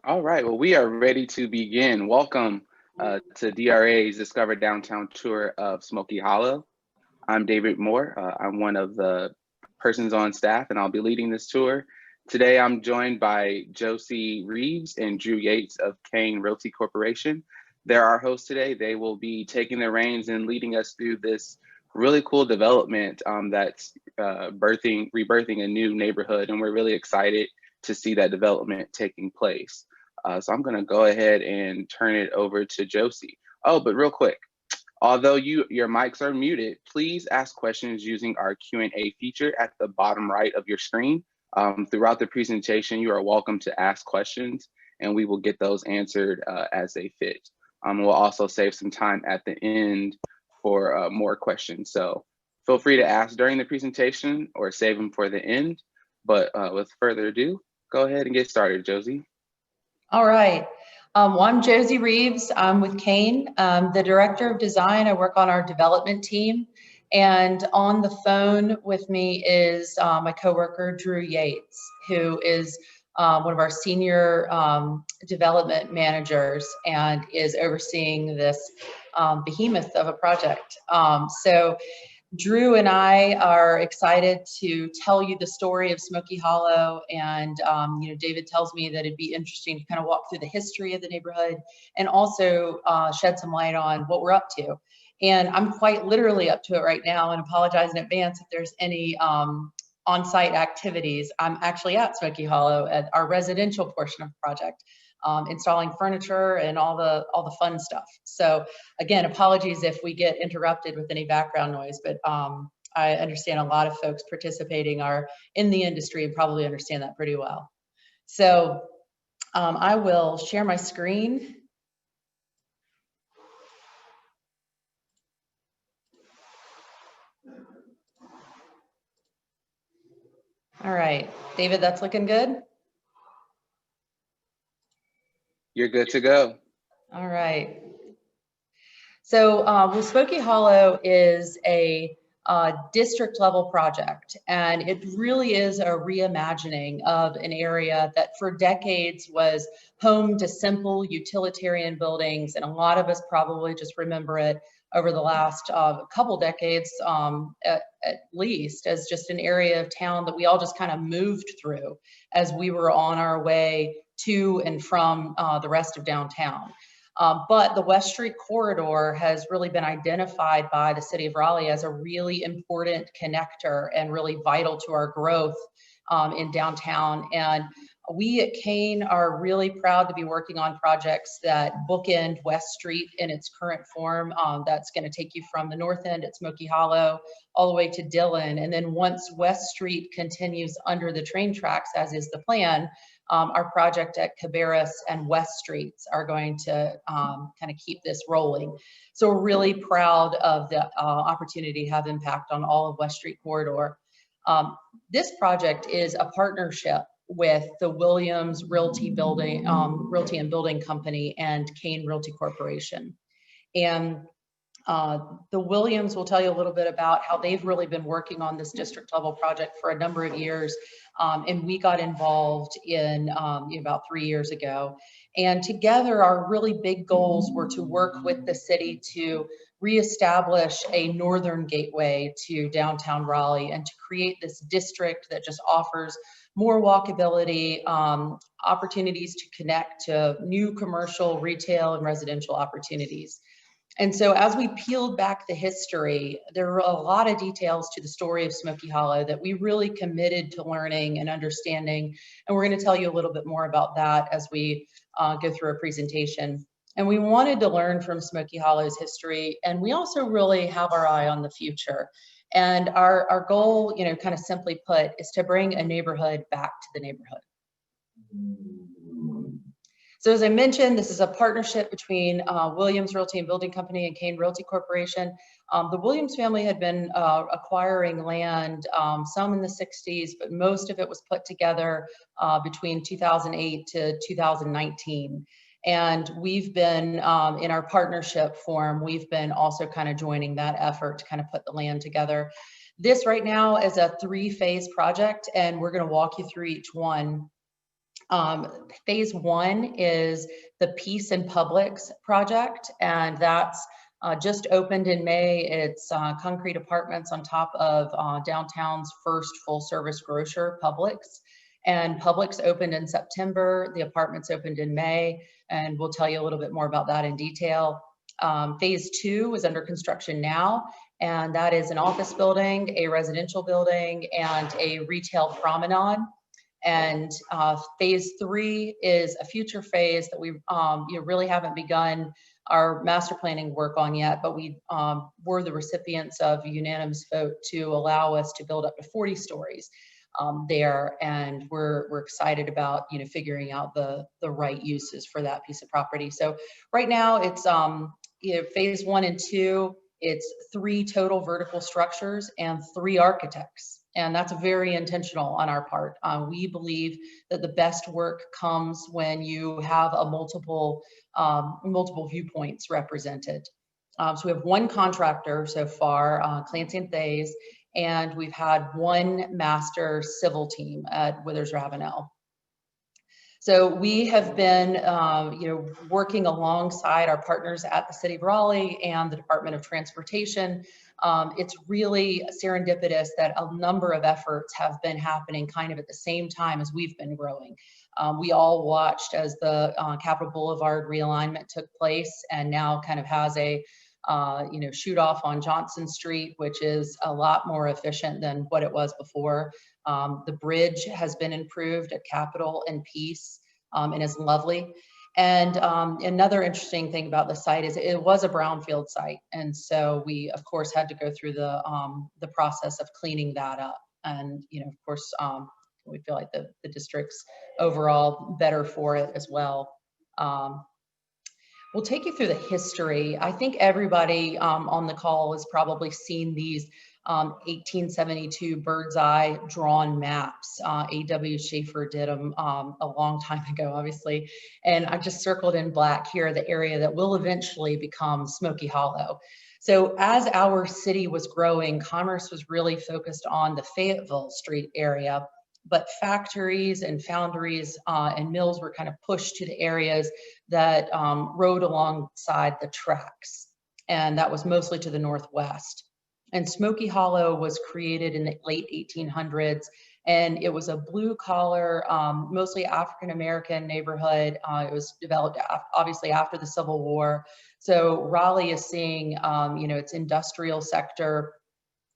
All right, well, we are ready to begin. Welcome to DRA's Discover Downtown tour of Smoky Hollow. I'm David Moore. I'm one of the persons on staff, and I'll be leading this tour. Today, I'm joined by Josie Reeves and Drew Yates of Kane Realty Corporation. They're our hosts today. They will be taking the reins and leading us through this really cool development that's rebirthing a new neighborhood, and we're really excited to see that development taking place. So I'm gonna go ahead and turn it over to Josie. Oh, but real quick, although your mics are muted, please ask questions using our Q&A feature at the bottom right of your screen. Throughout the presentation, you are welcome to ask questions and we will get those answered as they fit. We'll also save some time at the end for more questions. So feel free to ask during the presentation or save them for the end. But with further ado, go ahead and get started, Josie. All right. Well, I'm Josie Reeves. I'm with Kane, the Director of Design. I work on our development team. And on the phone with me is my coworker, Drew Yates, who is one of our senior development managers and is overseeing this behemoth of a project. So Drew and I are excited to tell you the story of Smoky Hollow, and David tells me that it'd be interesting to kind of walk through the history of the neighborhood and also shed some light on what we're up to. And I'm quite literally up to it right now, and apologize in advance if there's any on-site activities. I'm actually at Smoky Hollow at our residential portion of the project, installing furniture and all the fun stuff. So again, apologies if we get interrupted with any background noise, but I understand a lot of folks participating are in the industry and probably understand that pretty well. So I will share my screen. All right, David, that's looking good? You're good to go. All right. So Smoky Hollow is a district level project, and it really is a reimagining of an area that for decades was home to simple utilitarian buildings, and a lot of us probably just remember it over the last couple decades at least as just an area of town that we all just kind of moved through as we were on our way to and from the rest of downtown. But the West Street corridor has really been identified by the city of Raleigh as a really important connector and really vital to our growth in downtown. And we at Kane are really proud to be working on projects that bookend West Street in its current form. That's going to take you from the north end at Smoky Hollow all the way to Dillon. And then once West Street continues under the train tracks, as is the plan, our project at Cabarrus and West Streets are going to kind of keep this rolling. So we're really proud of the opportunity to have impact on all of West Street corridor. This project is a partnership with the Williams Realty and Building Company and Kane Realty Corporation. And the Williams will tell you a little bit about how they've really been working on this district level project for a number of years. And we got involved in about 3 years ago. And together our really big goals were to work with the city to reestablish a northern gateway to downtown Raleigh and to create this district that just offers more walkability, opportunities to connect to new commercial, retail, and residential opportunities. And so as we peeled back the history, there were a lot of details to the story of Smoky Hollow that we really committed to learning and understanding. And we're going to tell you a little bit more about that as we go through our presentation. And we wanted to learn from Smoky Hollow's history. And we also really have our eye on the future. And our goal, kind of simply put, is to bring a neighborhood back to the neighborhood. So as I mentioned, this is a partnership between Williams Realty and Building Company and Kane Realty Corporation. The Williams family had been acquiring land, some in the 60s, but most of it was put together between 2008 to 2019. And we've been, in our partnership form, we've been also kind of joining that effort to kind of put the land together. This right now is a 3-phase project, and we're going to walk you through each one. Phase 1 is the Peace and Publix project, and that's just opened in May. It's concrete apartments on top of downtown's first full-service grocer, Publix. And Publix opened in September, the apartments opened in May, and we'll tell you a little bit more about that in detail. Phase 2 is under construction now, and that is an office building, a residential building, and a retail promenade. And phase 3 is a future phase that we really haven't begun our master planning work on yet, but we were the recipients of a unanimous vote to allow us to build up to 40 stories there, and we're excited about figuring out the right uses for that piece of property. So right now it's phase 1 and 2. It's 3 total vertical structures and 3 architects. And that's very intentional on our part. We believe that the best work comes when you have a multiple viewpoints represented. So we have 1 contractor so far, Clancy and Thays, and we've had 1 master civil team at Withers Ravenel. So we have been, working alongside our partners at the City of Raleigh and the Department of Transportation. It's really serendipitous that a number of efforts have been happening kind of at the same time as we've been growing. We all watched as the Capitol Boulevard realignment took place, and now kind of has a shoot off on Johnson Street, which is a lot more efficient than what it was before. The bridge has been improved at Capitol and Peace, and is lovely. And another interesting thing about the site is it was a brownfield site. And so we, of course, had to go through the process of cleaning that up. And, of course, we feel like the district's overall better for it as well. We'll take you through the history. I think everybody on the call has probably seen these 1872 bird's eye drawn maps. A.W. Schaefer did them a long time ago, obviously. And I just circled in black here the area that will eventually become Smoky Hollow. So as our city was growing, commerce was really focused on the Fayetteville Street area, but factories and foundries and mills were kind of pushed to the areas that rode alongside the tracks. And that was mostly to the northwest. And Smoky Hollow was created in the late 1800s, and it was a blue-collar, mostly African-American neighborhood. It was developed obviously after the Civil War. So Raleigh is seeing, its industrial sector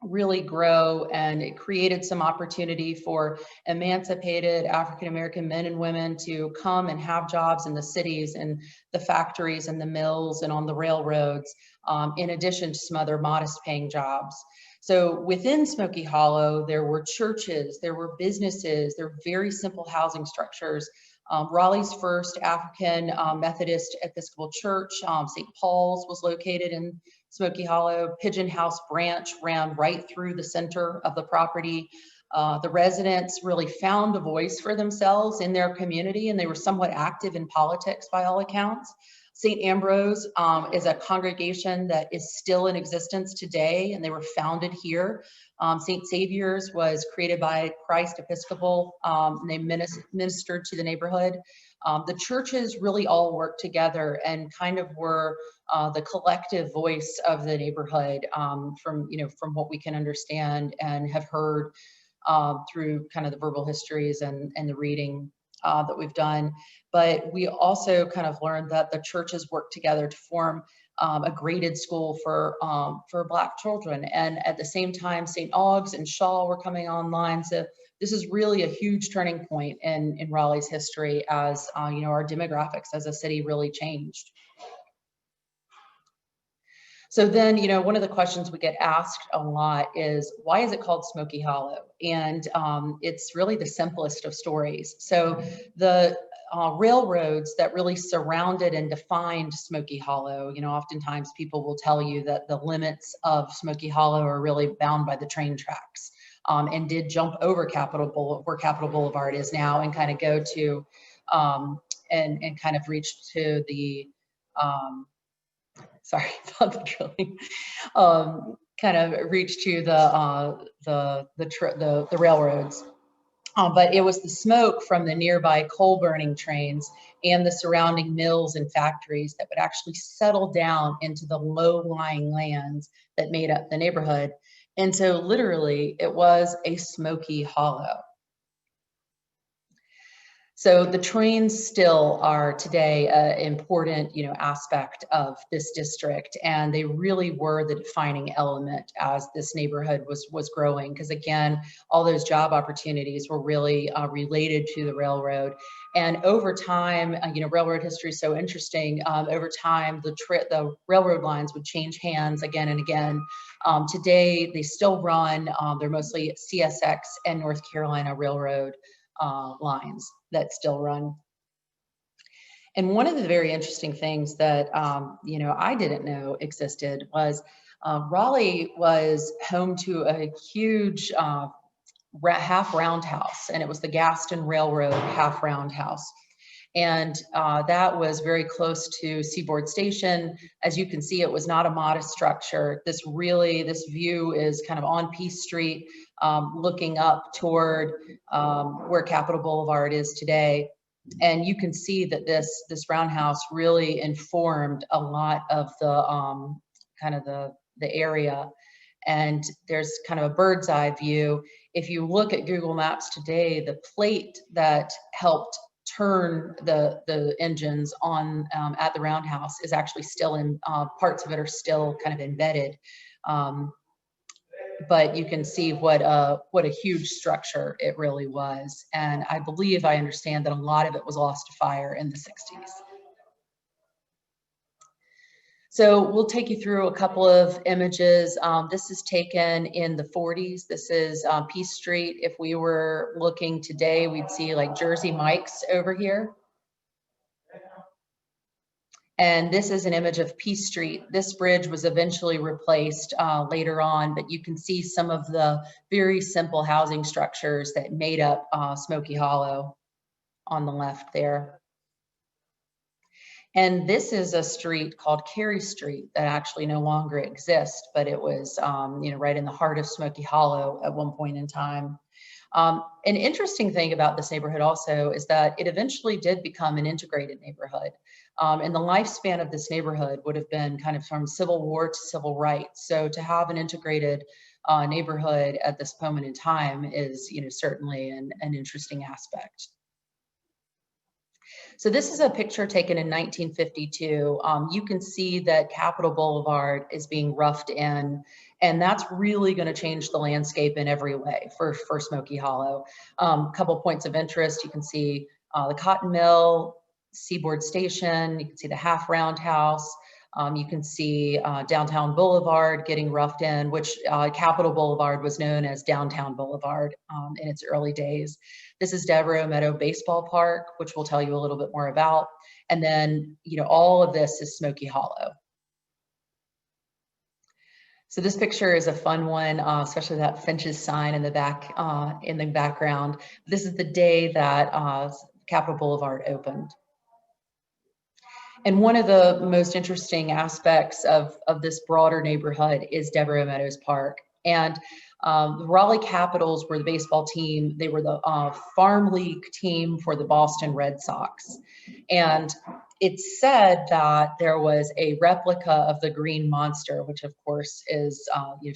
really grow, and it created some opportunity for emancipated African-American men and women to come and have jobs in the cities and the factories and the mills and on the railroads, in addition to some other modest paying jobs. So within Smoky Hollow, there were churches, there were businesses, there were very simple housing structures. Raleigh's first African Methodist Episcopal Church, St. Paul's, was located in Smoky Hollow. Pigeon House Branch ran right through the center of the property. The residents really found a voice for themselves in their community, and they were somewhat active in politics by all accounts. St. Ambrose is a congregation that is still in existence today, and they were founded here. St. Saviour's was created by Christ Episcopal, and they ministered to the neighborhood. The churches really all worked together and kind of were the collective voice of the neighborhood, from what we can understand and have heard through kind of the verbal histories and the reading that we've done. But we also kind of learned that the churches work together to form a graded school for Black children. And at the same time, St. Aug's and Shaw were coming online. So this is really a huge turning point in Raleigh's history as our demographics as a city really changed. So then, one of the questions we get asked a lot is, why is it called Smoky Hollow? And it's really the simplest of stories. So the railroads that really surrounded and defined Smoky Hollow, oftentimes people will tell you that the limits of Smoky Hollow are really bound by the train tracks, and did jump over where Capitol Boulevard is now, and kind of go to, and kind of reach to the, sorry about the drilling, kind of reach to the railroads. But it was the smoke from the nearby coal burning trains and the surrounding mills and factories that would actually settle down into the low-lying lands that made up the neighborhood. And so literally it was a smoky hollow. So the trains still are today an important, aspect of this district, and they really were the defining element as this neighborhood was growing. Because again, all those job opportunities were really related to the railroad, and over time, railroad history is so interesting. Over time, the railroad lines would change hands again and again. Today, they still run. They're mostly CSX and North Carolina Railroad lines that still run. And one of the very interesting things that, I didn't know existed was Raleigh was home to a huge half roundhouse, and it was the Gaston Railroad half roundhouse. And that was very close to Seaboard Station. As you can see, it was not a modest structure. This view is kind of on Peace Street, looking up toward where Capitol Boulevard is today. And you can see that this roundhouse really informed a lot of the kind of the area. And there's kind of a bird's eye view. If you look at Google Maps today, the plate that helped turn the engines on at the roundhouse is actually still in, parts of it are still kind of embedded. But you can see what a huge structure it really was. And I understand that a lot of it was lost to fire in the 60s. So we'll take you through a couple of images. This is taken in the 40s. This is Peace Street. If we were looking today, we'd see like Jersey Mike's over here. And this is an image of Peace Street. This bridge was eventually replaced later on, but you can see some of the very simple housing structures that made up Smoky Hollow on the left there. And this is a street called Carey Street that actually no longer exists, but it was, right in the heart of Smoky Hollow at one point in time. An interesting thing about this neighborhood also is that it eventually did become an integrated neighborhood. And the lifespan of this neighborhood would have been kind of from Civil War to civil rights. So to have an integrated neighborhood at this moment in time is, certainly an interesting aspect. So this is a picture taken in 1952. You can see that Capitol Boulevard is being roughed in, and that's really going to change the landscape in every way for Smoky Hollow. A couple points of interest: you can see the cotton mill, Seaboard Station. You can see the half roundhouse. You can see Downtown Boulevard getting roughed in, which Capitol Boulevard was known as Downtown Boulevard in its early days. This is Deborah Meadow Baseball Park, which we'll tell you a little bit more about. And then, all of this is Smoky Hollow. So this picture is a fun one, especially that Finch's sign in the back, in the background. This is the day that Capitol Boulevard opened. And one of the most interesting aspects of this broader neighborhood is Deborah Meadows Park. And the Raleigh Capitals were the baseball team. They were the farm league team for the Boston Red Sox. And it's said that there was a replica of the Green Monster, which of course is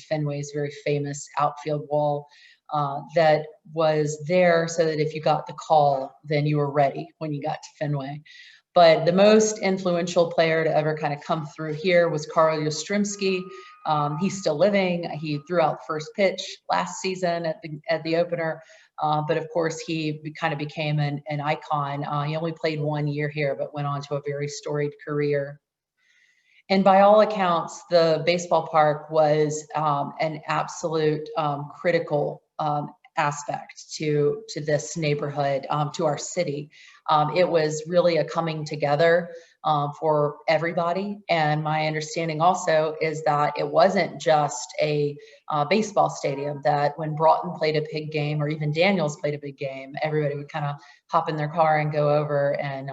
Fenway's very famous outfield wall, that was there so that if you got the call, then you were ready when you got to Fenway. But the most influential player to ever kind of come through here was Carl Yastrzemski. He's still living. He threw out the first pitch last season at the opener. But of course, he kind of became an icon. He only played 1 year here, but went on to a very storied career. And by all accounts, the baseball park was an absolute critical aspect to this neighborhood, to our city. It was really a coming together for everybody. And my understanding also is that it wasn't just a baseball stadium, that when Broughton played a big game, or even Daniels played a big game, everybody would kind of hop in their car and go over and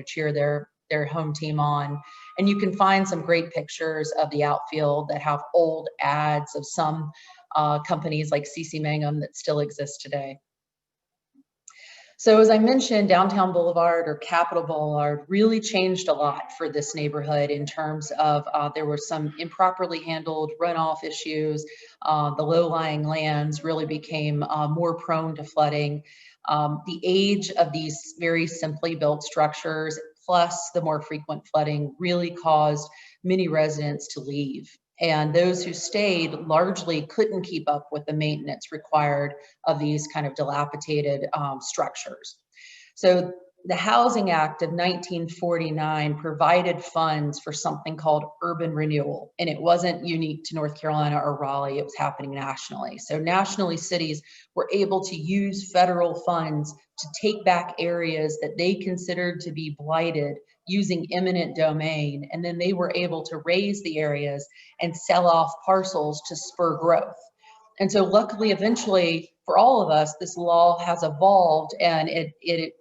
cheer their home team on. And you can find some great pictures of the outfield that have old ads of some companies like C.C. Mangum that still exist today. So as I mentioned, Downtown Boulevard or Capitol Boulevard really changed a lot for this neighborhood in terms of there were some improperly handled runoff issues. The low-lying lands really became more prone to flooding. The age of these very simply built structures, plus the more frequent flooding, really caused many residents to leave. And those who stayed largely couldn't keep up with the maintenance required of these kind of dilapidated structures. So the Housing Act of 1949 provided funds for something called urban renewal, and it wasn't unique to North Carolina or Raleigh, it was happening nationally. So nationally, cities were able to use federal funds to take back areas that they considered to be blighted using eminent domain, and then they were able to raise the areas and sell off parcels to spur growth. And so luckily, eventually, for all of us, this law has evolved, and it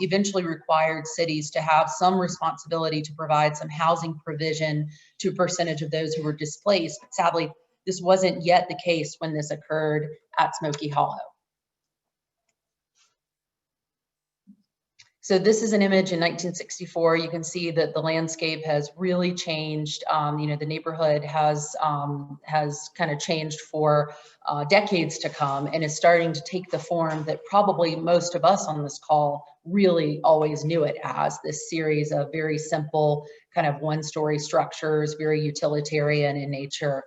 eventually required cities to have some responsibility to provide some housing provision to a percentage of those who were displaced. But sadly, this wasn't yet the case when this occurred at Smoky Hollow. So this is an image in 1964. You can see that the landscape has really changed. The neighborhood has kind of changed for decades to come, and is starting to take the form that probably most of us on this call really always knew it as, this series of very simple kind of one-story structures, very utilitarian in nature.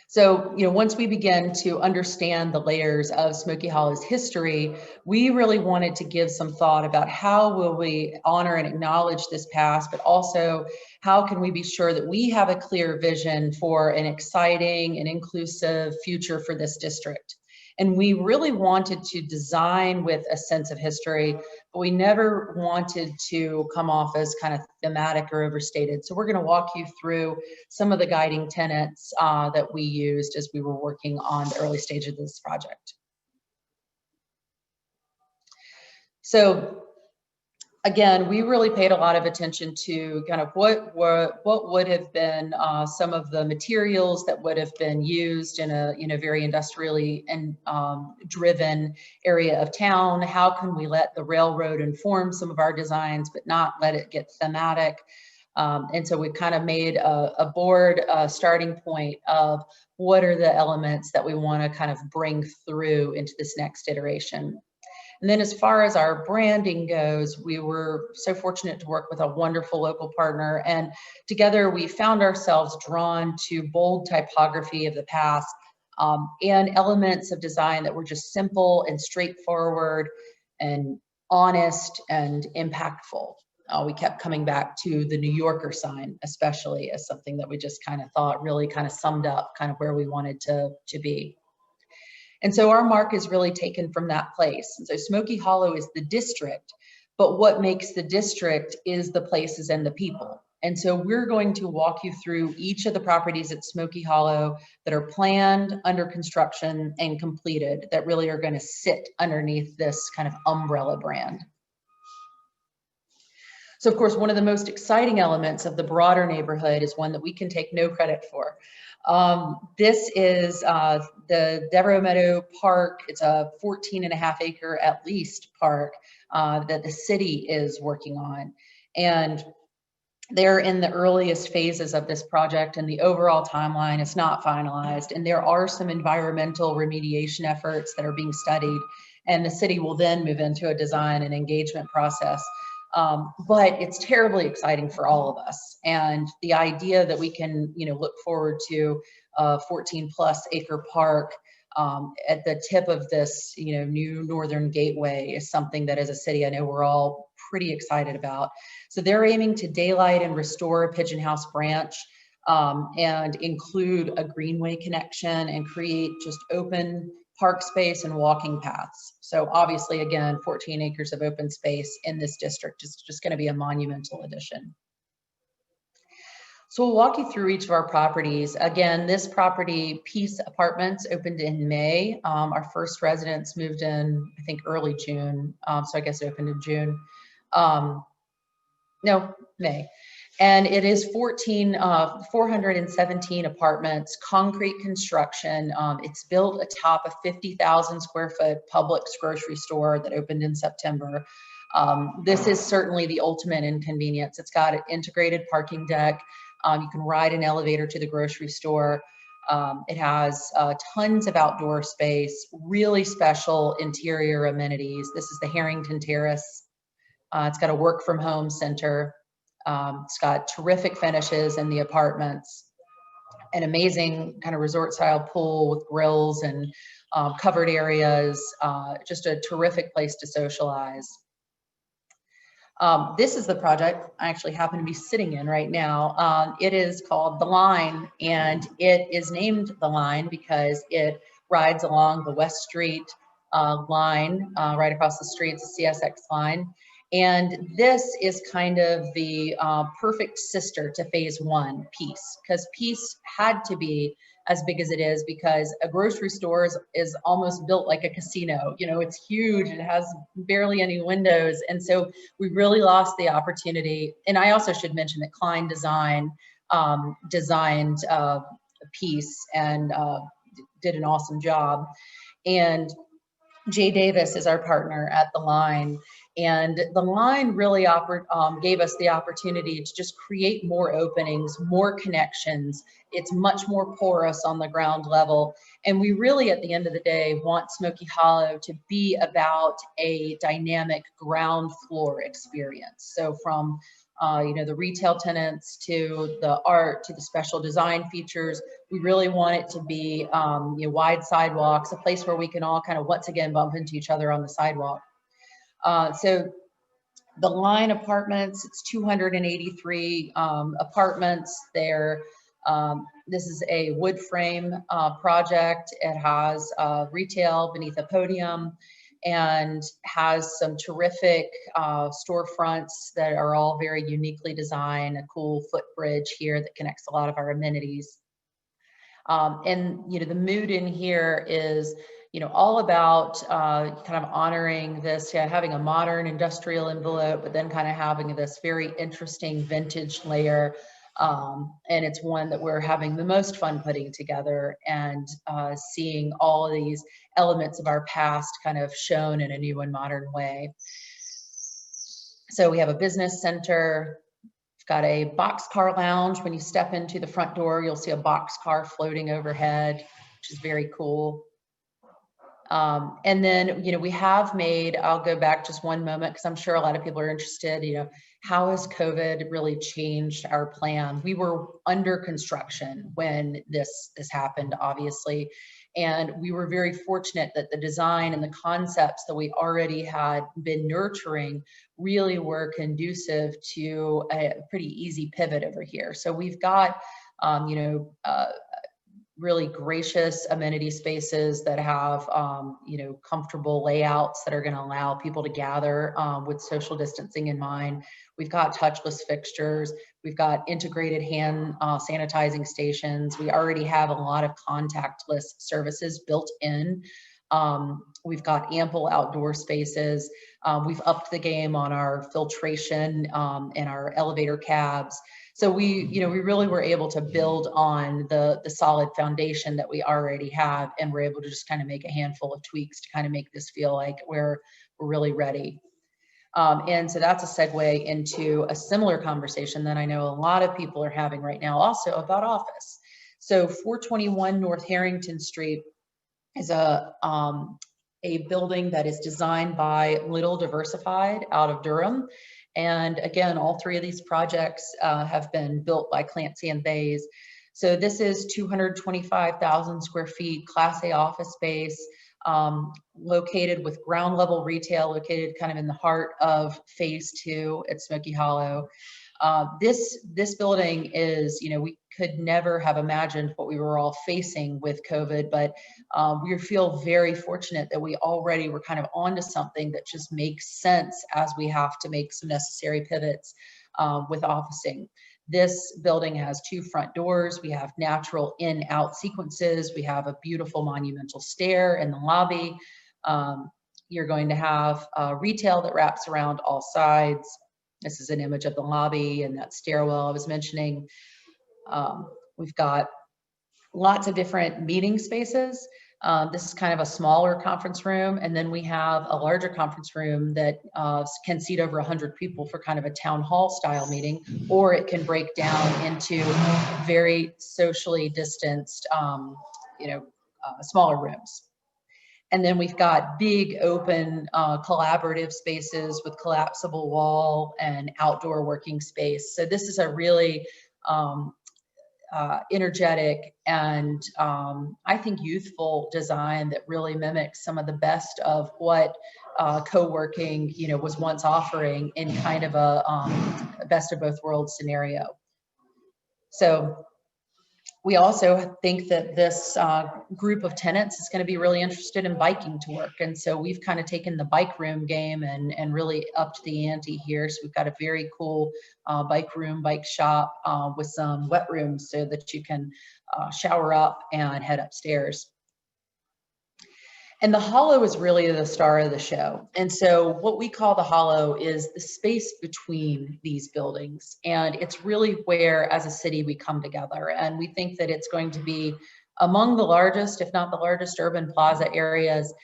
So, once we begin to understand the layers of Smoky Hollow's history, we really wanted to give some thought about how will we honor and acknowledge this past, but also how can we be sure that we have a clear vision for an exciting and inclusive future for this district. And we really wanted to design with a sense of history, but we never wanted to come off as kind of thematic or overstated. So we're going to walk you through some of the guiding tenets that we used as we were working on the early stage of this project. So again, we really paid a lot of attention to kind of what would have been some of the materials that would have been used in a very industrially and driven area of town. How can we let the railroad inform some of our designs, but not let it get thematic? And so we kind of made a board starting point of what are the elements that we want to kind of bring through into this next iteration. And then as far as our branding goes, we were so fortunate to work with a wonderful local partner, and together we found ourselves drawn to bold typography of the past and elements of design that were just simple and straightforward and honest and impactful. We kept coming back to the New Yorker sign, especially, as something that we just kind of thought really kind of summed up kind of where we wanted to be. And so our mark is really taken from that place. And so Smoky Hollow is the district, but what makes the district is the places and the people. And so we're going to walk you through each of the properties at Smoky Hollow that are planned, under construction, and completed, that really are going to sit underneath this kind of umbrella brand. So of course, one of the most exciting elements of the broader neighborhood is one that we can take no credit for. This is the Deborah Meadow Park. It's a 14.5 acre at least park that the city is working on. And they're in the earliest phases of this project, and the overall timeline is not finalized. And there are some environmental remediation efforts that are being studied, and the city will then move into a design and engagement process. But it's terribly exciting for all of us. And the idea that we can, look forward to a 14+ acre park at the tip of this, new northern gateway is something that as a city, I know we're all pretty excited about. So they're aiming to daylight and restore a Pigeon House branch and include a greenway connection and create just open park space and walking paths. So obviously, again, 14 acres of open space in this district is just going to be a monumental addition. So we'll walk you through each of our properties. Again, this property, Peace Apartments, opened in May. Our first residents moved in, I think, early June. So I guess it opened in June. No, May. And it is 417 apartments, concrete construction. It's built atop a 50,000 square foot Publix grocery store that opened in September. This is certainly the ultimate inconvenience. It's got an integrated parking deck. You can ride an elevator to the grocery store. It has tons of outdoor space, really special interior amenities. This is the Harrington Terrace. It's got a work from home center. It's got terrific finishes in the apartments, an amazing kind of resort style pool with grills and covered areas, just a terrific place to socialize. This is the project I actually happen to be sitting in right now. It is called The Line, and it is named The Line because it rides along the West Street line, right across the street. It's the CSX line. And this is kind of the perfect sister to phase one, Peace, because Peace had to be as big as it is because a grocery store is almost built like a casino. You know, it's huge, it has barely any windows. And so we really lost the opportunity. And I also should mention that Klein Design designed Peace and did an awesome job. And Jay Davis is our partner at The Line. And The Line really gave us the opportunity to just create more openings, more connections. It's much more porous on the ground level. And we really, at the end of the day, want Smoky Hollow to be about a dynamic ground floor experience. So from the retail tenants to the art to the special design features, we really want it to be wide sidewalks, a place where we can all kind of once again bump into each other on the sidewalk. So The Line apartments, it's 283 apartments there. This is a wood frame project. It has retail beneath a podium and has some terrific storefronts that are all very uniquely designed, a cool footbridge here that connects a lot of our amenities. And the mood in here is all about kind of honoring this, having a modern industrial envelope, but then kind of having this very interesting vintage layer. And it's one that we're having the most fun putting together and seeing all of these elements of our past kind of shown in a new and modern way. So we have a business center. We've got a boxcar lounge. When you step into the front door, you'll see a boxcar floating overhead, which is very cool. And then, we have made, I'll go back just one moment because I'm sure a lot of people are interested, how has COVID really changed our plan? We were under construction when this happened, obviously. And we were very fortunate that the design and the concepts that we already had been nurturing really were conducive to a pretty easy pivot over here. So we've got, really gracious amenity spaces that have, comfortable layouts that are going to allow people to gather with social distancing in mind. We've got touchless fixtures. We've got integrated hand sanitizing stations. We already have a lot of contactless services built in. We've got ample outdoor spaces. We've upped the game on our filtration and our elevator cabs. So we really were able to build on the solid foundation that we already have, and we're able to just kind of make a handful of tweaks to kind of make this feel like we're really ready. And so that's a segue into a similar conversation that I know a lot of people are having right now also about office. So 421 North Harrington Street is a building that is designed by Little Diversified out of Durham. And again, all three of these projects have been built by Clancy and Bays. So this is 225,000 square feet, Class A office space, located with ground level retail, located kind of in the heart of phase 2 at Smoky Hollow. This building is, we could never have imagined what we were all facing with COVID, but we feel very fortunate that we already were kind of onto something that just makes sense as we have to make some necessary pivots with officing. This building has 2 front doors. We have natural in-out sequences. We have a beautiful monumental stair in the lobby. You're going to have retail that wraps around all sides. This is an image of the lobby and that stairwell I was mentioning. We've got lots of different meeting spaces. This is kind of a smaller conference room, and then we have a larger conference room that can seat over 100 people for kind of a town hall style meeting, or it can break down into very socially distanced, smaller rooms. And then we've got big open collaborative spaces with collapsible wall and outdoor working space. So this is a really energetic and I think youthful design that really mimics some of the best of what co-working, was once offering in kind of a best of both worlds scenario. So we also think that this group of tenants is going to be really interested in biking to work. And so we've kind of taken the bike room game and really upped the ante here. So we've got a very cool bike room, bike shop with some wet rooms so that you can shower up and head upstairs. And the Hollow is really the star of the show. And so what we call the Hollow is the space between these buildings. And it's really where, as a city, we come together. And we think that it's going to be among the largest, if not the largest, urban plaza areas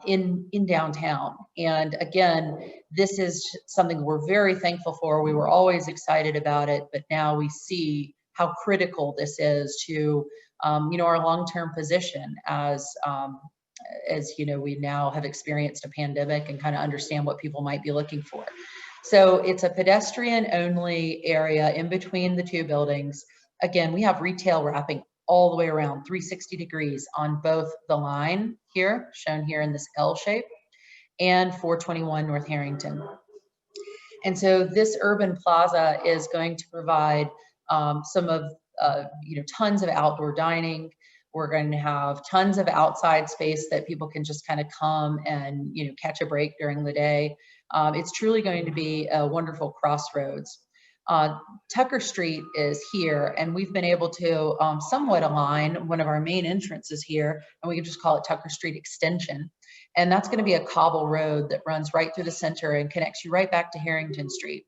in downtown. And again, this is something we're very thankful for. We were always excited about it, but now we see how critical this is to, our long-term position as we now have experienced a pandemic and kind of understand what people might be looking for. So it's a pedestrian only area in between the two buildings. Again, we have retail wrapping all the way around 360 degrees on both the line here, shown here in this L shape, and 421 North Harrington. And so this urban plaza is going to provide some of, tons of outdoor dining. We're going to have tons of outside space that people can just kind of come and, catch a break during the day. It's truly going to be a wonderful crossroads. Tucker Street is here, and we've been able to somewhat align one of our main entrances here, and we can just call it Tucker Street Extension. And that's going to be a cobble road that runs right through the center and connects you right back to Harrington Street.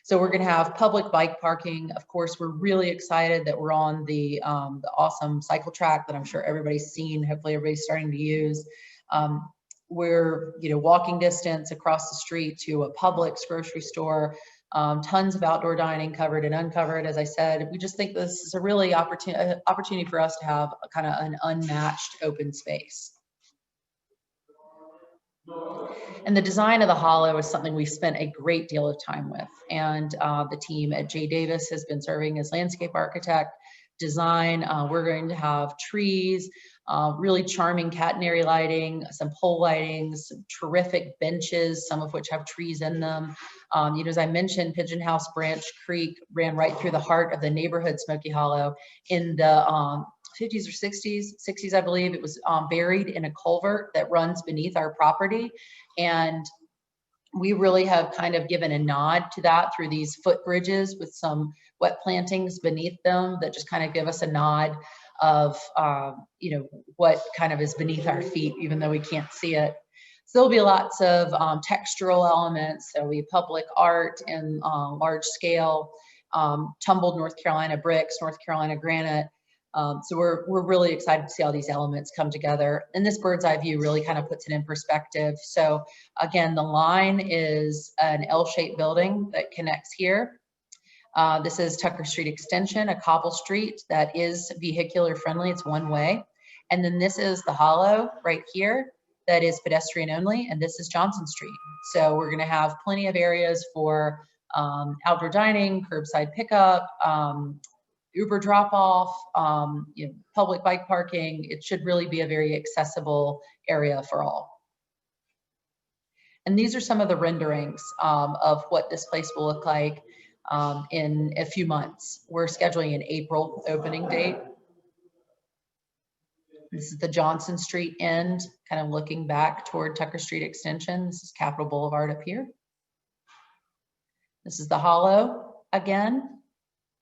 So we're going to have public bike parking. Of course, we're really excited that we're on the awesome cycle track that I'm sure everybody's seen. Hopefully everybody's starting to use. We're, walking distance across the street to a Publix grocery store, tons of outdoor dining, covered and uncovered. As I said, we just think this is a really opportunity for us to have a kind of an unmatched open space. And the design of the Hollow is something we've spent a great deal of time with. And the team at J. Davis has been serving as landscape architect, design. We're going to have trees, really charming catenary lighting, some pole lighting, some terrific benches, some of which have trees in them. As I mentioned, Pigeon House Branch Creek ran right through the heart of the neighborhood Smoky Hollow in the 50s or 60s, I believe. It was buried in a culvert that runs beneath our property. And we really have kind of given a nod to that through these footbridges with some wet plantings beneath them that just kind of give us a nod of, what kind of is beneath our feet, even though we can't see it. So there'll be lots of textural elements. There'll be public art in large scale, tumbled North Carolina bricks, North Carolina granite. So we're really excited to see all these elements come together. And this bird's eye view really kind of puts it in perspective. So again, the line is an L-shaped building that connects here. This is Tucker Street Extension, a cobble street that is vehicular friendly. It's one way. And then this is the Hollow right here that is pedestrian only. And this is Johnson Street. So we're going to have plenty of areas for outdoor dining, curbside pickup, Uber drop-off, public bike parking. It should really be a very accessible area for all. And these are some of the renderings of what this place will look like in a few months. We're scheduling an April opening date. This is the Johnson Street end, kind of looking back toward Tucker Street Extension. This is Capitol Boulevard up here. This is the Hollow again.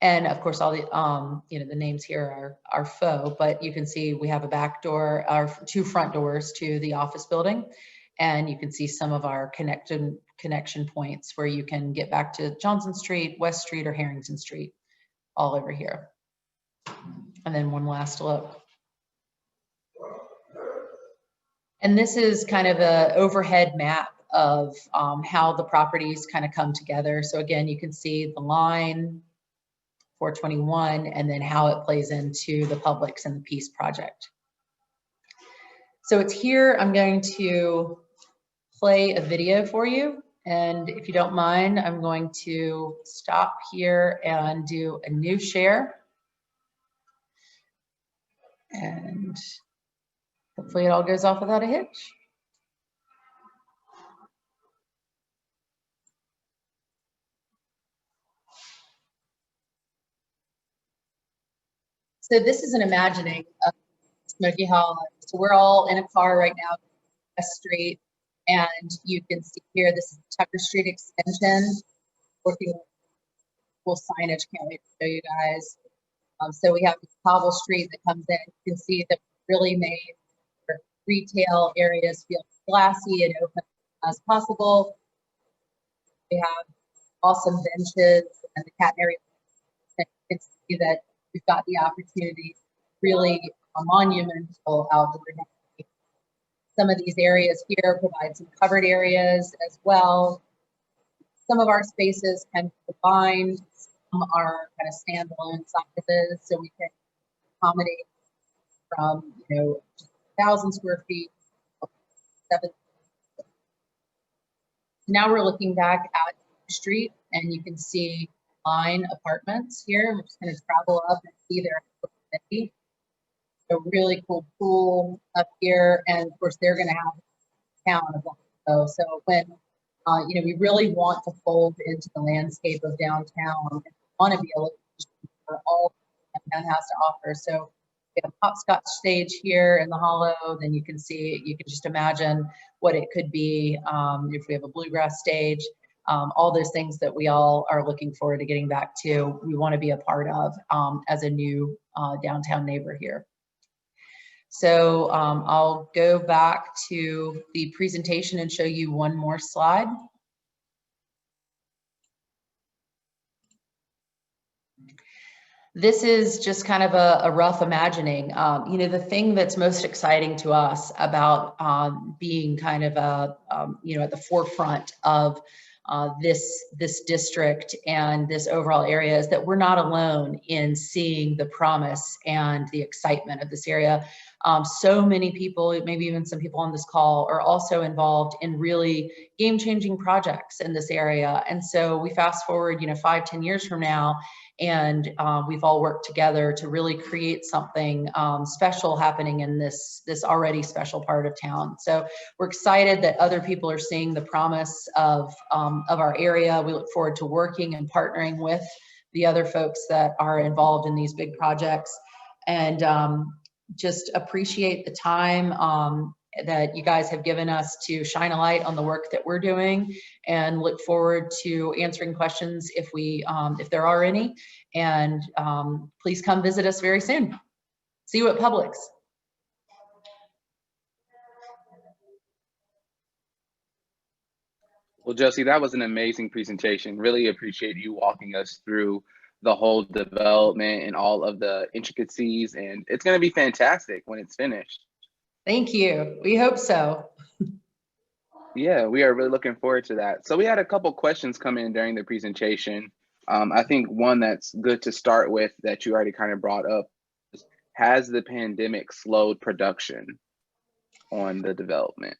And of course, all the, the names here are faux, but you can see we have a back door, our two front doors to the office building. And you can see some of our connection points where you can get back to Johnson Street, West Street, or Harrington Street, all over here. And then one last look. And this is kind of an overhead map of how the properties kind of come together. So again, you can see the line, 421, and then how it plays into the Publix and the Peace Project. So it's here. I'm going to play a video for you. And if you don't mind, I'm going to stop here and do a new share. And hopefully it all goes off without a hitch. So this is an imagining of Smoky Hollow. So we're all in a car right now, West Street, and you can see here, this is Tucker Street extension, working with cool signage, can't wait to show you guys. So we have the cobble street that comes in. You can see that we really made our retail areas feel glassy and open as possible. We have awesome benches and the cat area. And you can see that we've got the opportunity to really monumental outdoor dining. Some of these areas here provide some covered areas as well. Some of our spaces can be combined. Some are kind of standalone sizes, so we can accommodate from 1,000 square feet, 7. Now we're looking back at the street, and you can see line apartments here. We're just going to travel up and see their city. A really cool pool up here, and of course they're going to have a town of Meadow. So when we really want to fold into the landscape of downtown and want to be a location for all downtown has to offer. So we have a hopscotch stage here in the Hollow. Then you can just imagine what it could be if we have a bluegrass stage. All those things that we all are looking forward to getting back to, we want to be a part of as a new downtown neighbor here. So I'll go back to the presentation and show you one more slide. This is just kind of a rough imagining. The thing that's most exciting to us about being kind of at the forefront of this district and this overall area is that we're not alone in seeing the promise and the excitement of this area. So many people, maybe even some people on this call, are also involved in really game-changing projects in this area. And so we fast forward, 5-10 years from now, and we've all worked together to really create something special happening in this already special part of town. So we're excited that other people are seeing the promise of our area. We look forward to working and partnering with the other folks that are involved in these big projects, and just appreciate the time that you guys have given us to shine a light on the work that we're doing, and look forward to answering questions if there are any. And please come visit us very soon. See you at Publix. Well, Josie, that was an amazing presentation. Really appreciate you walking us through the whole development and all of the intricacies, and it's going to be fantastic when it's finished. Thank you. We hope so. Yeah, we are really looking forward to that. So we had a couple questions come in during the presentation. I think one that's good to start with that you already kind of brought up is, has the pandemic slowed production on the development?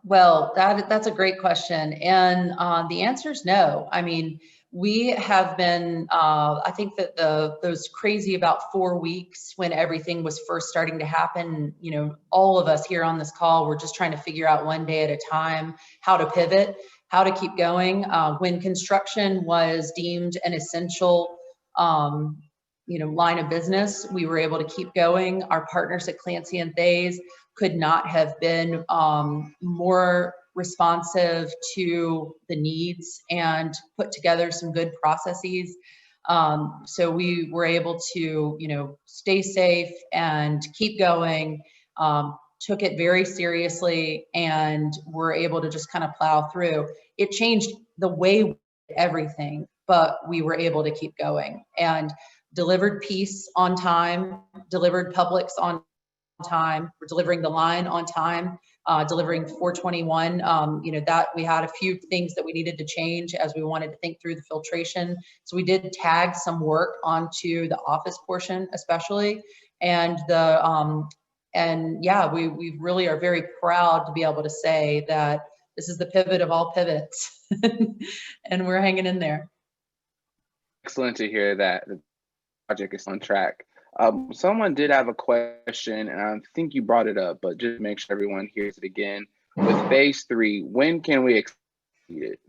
Well, that's a great question. And the answer is no. I mean, we have been, I think that those crazy about 4 weeks when everything was first starting to happen, all of us here on this call were just trying to figure out one day at a time how to pivot, how to keep going. When construction was deemed an essential line of business, we were able to keep going. Our partners at Clancy and Thays could not have been more responsive to the needs and put together some good processes. So we were able to, stay safe and keep going, took it very seriously and were able to just kind of plow through. It changed the way we did everything, but we were able to keep going and delivered peace on time, delivered Publix on time, we're delivering the line on time, delivering 421. That we had a few things that we needed to change as we wanted to think through the filtration. So we did tag some work onto the office portion, especially, and we really are very proud to be able to say that this is the pivot of all pivots, and we're hanging in there. Excellent to hear that the project is on track. Someone did have a question, and I think you brought it up, but just make sure everyone hears it again. With phase 3, when can we expect it?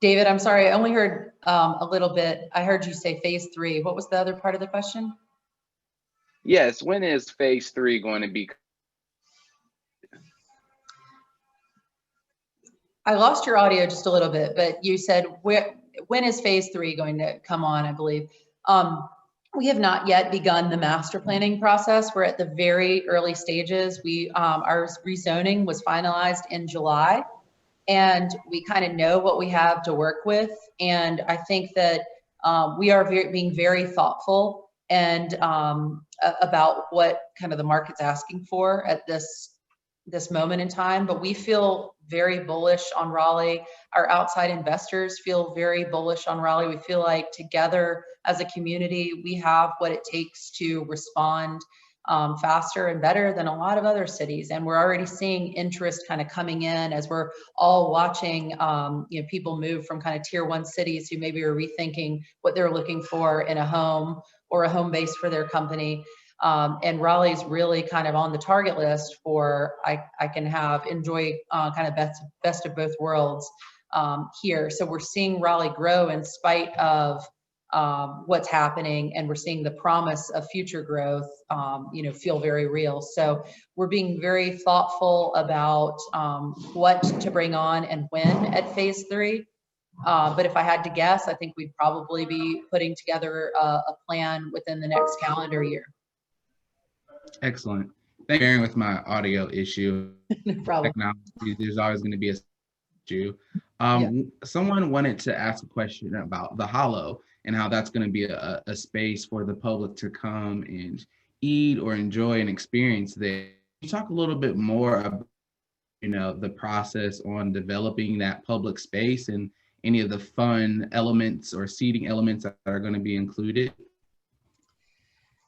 David, I'm sorry, I only heard a little bit. I heard you say phase 3. What was the other part of the question? Yes, when is phase 3 going to be? I lost your audio just a little bit, but you said when is phase 3 going to come on, I believe. We have not yet begun the master planning process. We're at the very early stages. Our rezoning was finalized in July, and we kind of know what we have to work with. And I think that we are being very thoughtful and about what kind of the market's asking for at this moment in time. But we feel very bullish on Raleigh. Our outside investors feel very bullish on Raleigh. We feel like together as a community, we have what it takes to respond faster and better than a lot of other cities. And we're already seeing interest kind of coming in as we're all watching people move from kind of tier 1 cities who maybe are rethinking what they're looking for in a home or a home base for their company. And Raleigh's really kind of on the target list for I can enjoy kind of best of both worlds here. So we're seeing Raleigh grow in spite of what's happening, and we're seeing the promise of future growth feel very real. So we're being very thoughtful about what to bring on and when at phase 3. But if I had to guess, I think we'd probably be putting together a plan within the next calendar year. Excellent. Thank you for bearing with my audio issue. No problem. Technology, there's always going to be a issue. Someone wanted to ask a question about the Hollow and how that's going to be a space for the public to come and eat or enjoy and experience there. Can you talk a little bit more about the process on developing that public space and any of the fun elements or seating elements that are going to be included?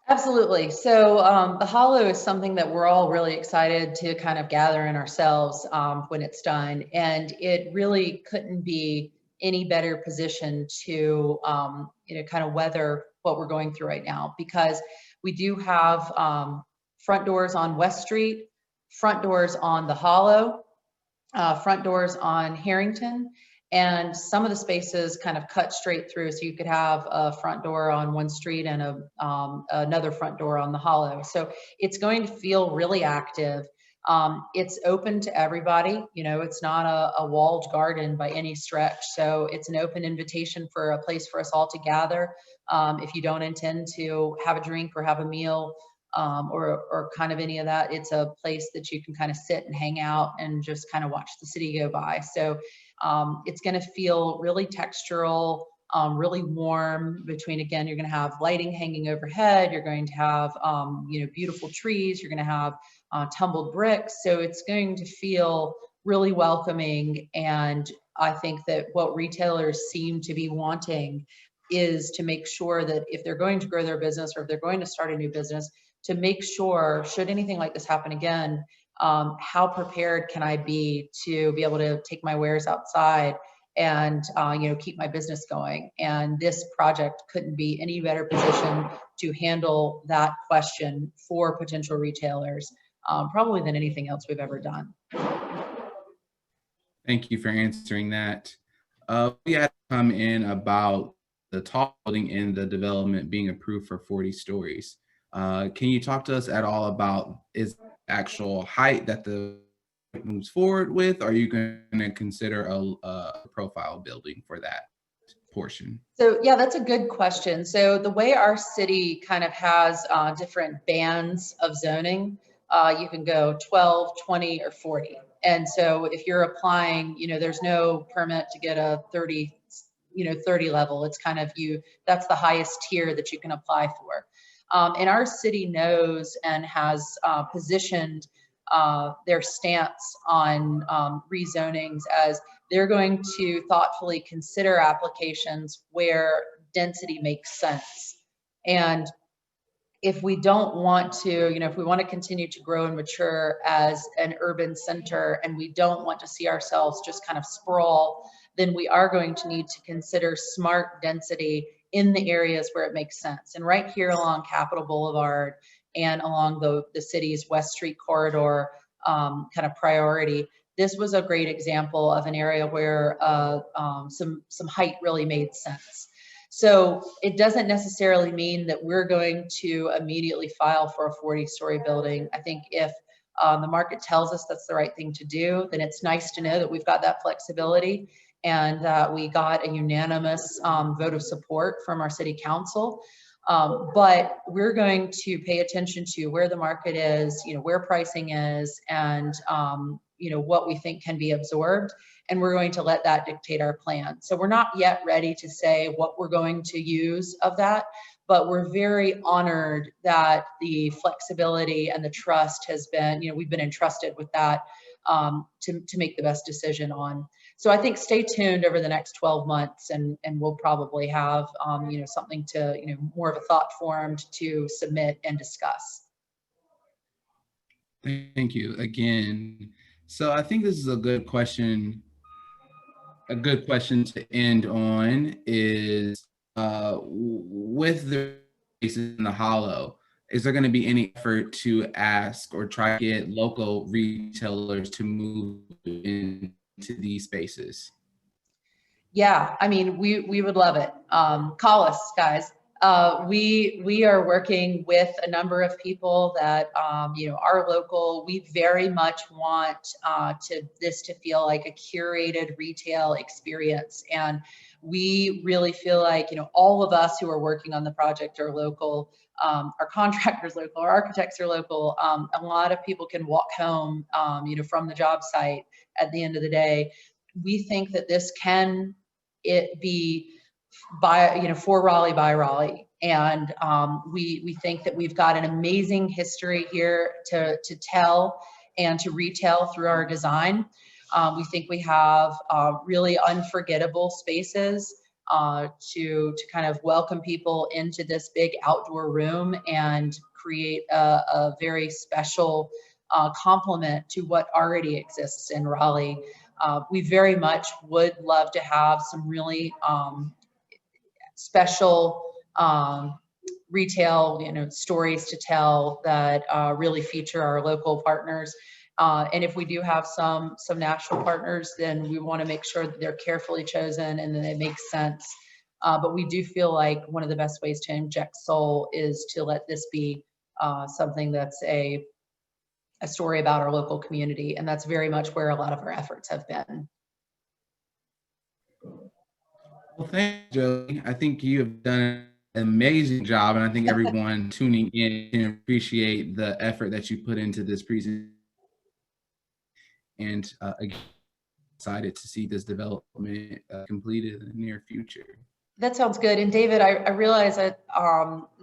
Absolutely. So the Hollow is something that we're all really excited to kind of gather in ourselves when it's done. And it really couldn't be any better position to kind of weather what we're going through right now, because we do have front doors on West Street, front doors on the Hollow, front doors on Harrington, and some of the spaces kind of cut straight through. So you could have a front door on one street and another front door on the Hollow. So it's going to feel really active. It's open to everybody. It's not a walled garden by any stretch. So it's an open invitation for a place for us all to gather. If you don't intend to have a drink or have a meal or kind of any of that, it's a place that you can kind of sit and hang out and just kind of watch the city go by. So it's going to feel really textural, really warm between, again, you're going to have lighting hanging overhead. You're going to have, beautiful trees. You're going to have tumbled bricks. So it's going to feel really welcoming. And I think that what retailers seem to be wanting is to make sure that if they're going to grow their business or if they're going to start a new business, to make sure, should anything like this happen again, how prepared can I be to be able to take my wares outside and keep my business going? And this project couldn't be any better position to handle that question for potential retailers, probably than anything else we've ever done. Thank you for answering that. We had to come in about the tall building in the development being approved for 40 stories. Can you talk to us at all about is actual height that the moves forward with? Are you going to consider a profile building for that? portion? So yeah, that's a good question. So the way our city kind of has different bands of zoning, you can go 12, 20, or 40. And so if you're applying, there's no permit to get a 30, 30 level. It's kind of that's the highest tier that you can apply for. And our city knows and has positioned their stance on rezonings as they're going to thoughtfully consider applications where density makes sense. And if we don't want to, if we want to continue to grow and mature as an urban center and we don't want to see ourselves just kind of sprawl, then we are going to need to consider smart density in the areas where it makes sense. And right here along Capitol Boulevard and along the city's West Street corridor kind of priority, this was a great example of an area where some height really made sense. So it doesn't necessarily mean that we're going to immediately file for a 40-story building. I think if the market tells us that's the right thing to do, then it's nice to know that we've got that flexibility and that we got a unanimous vote of support from our city council. But we're going to pay attention to where the market is, where pricing is, and what we think can be absorbed. And we're going to let that dictate our plan. So we're not yet ready to say what we're going to use of that, but we're very honored that the flexibility and the trust has been, we've been entrusted with that to make the best decision on. So I think stay tuned over the next 12 months and we'll probably have, something to, more of a thought formed to submit and discuss. Thank you again. So I think this is a good question. A good question to end on is with the spaces in the Hollow, is there going to be any effort to ask or try to get local retailers to move into these spaces? Yeah, I mean, we would love it. Call us, guys. We are working with a number of people that are local. We very much want this to feel like a curated retail experience, and we really feel like all of us who are working on the project are local. Our contractors local, our architects are local. A lot of people can walk home, from the job site at the end of the day. We think that this can be for Raleigh by Raleigh. And we think that we've got an amazing history here to tell and to retell through our design. We think we have really unforgettable spaces to kind of welcome people into this big outdoor room and create a very special complement to what already exists in Raleigh. We very much would love to have some really special retail, stories to tell that really feature our local partners. And if we do have some national partners, then we want to make sure that they're carefully chosen and that it makes sense. But we do feel like one of the best ways to inject soul is to let this be something that's a story about our local community. And that's very much where a lot of our efforts have been. Well, thank you, Joey. I think you have done an amazing job, and I think everyone tuning in can appreciate the effort that you put into this presentation. And again, excited to see this development completed in the near future. That sounds good. And David, I realize that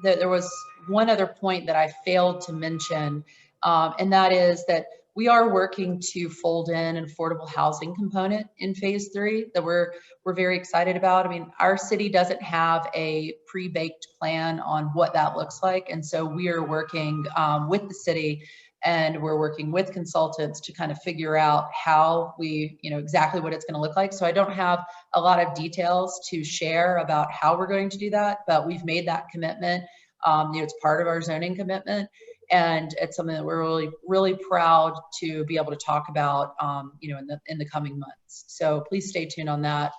there was one other point that I failed to mention, and that is that we are working to fold in an affordable housing component in phase 3 that we're very excited about. I mean, our city doesn't have a pre-baked plan on what that looks like. And so we are working with the city, and we're working with consultants to kind of figure out how we, exactly what it's going to look like. So I don't have a lot of details to share about how we're going to do that, but we've made that commitment. It's part of our zoning commitment. And it's something that we're really, really proud to be able to talk about, in the coming months. So please stay tuned on that.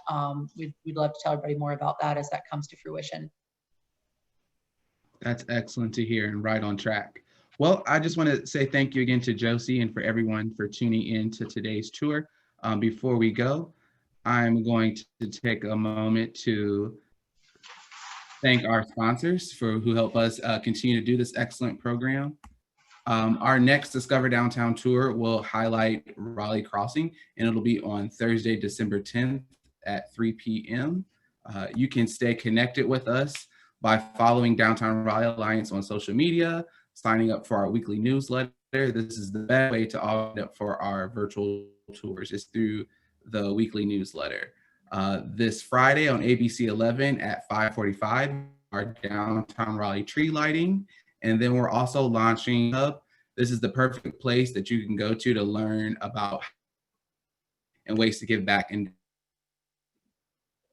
We'd love to tell everybody more about that as that comes to fruition. That's excellent to hear and right on track. Well, I just want to say thank you again to Josie and for everyone for tuning in to today's tour. Before we go, I'm going to take a moment to thank our sponsors who help us continue to do this excellent program. Our next Discover Downtown tour will highlight Raleigh Crossing, and it'll be on Thursday, December 10th at 3 p.m. You can stay connected with us by following Downtown Raleigh Alliance on social media, signing up for our weekly newsletter. This is the best way to opt up for our virtual tours, is through the weekly newsletter. This Friday on ABC 11 at 5:45, our Downtown Raleigh tree lighting. And then we're also launching up. This is the perfect place that you can go to learn about and ways to give back. And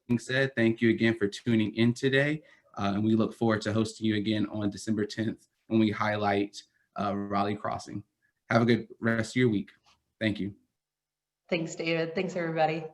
being said, thank you again for tuning in today. And we look forward to hosting you again on December 10th when we highlight Raleigh Crossing. Have a good rest of your week. Thank you. Thanks, David. Thanks, everybody.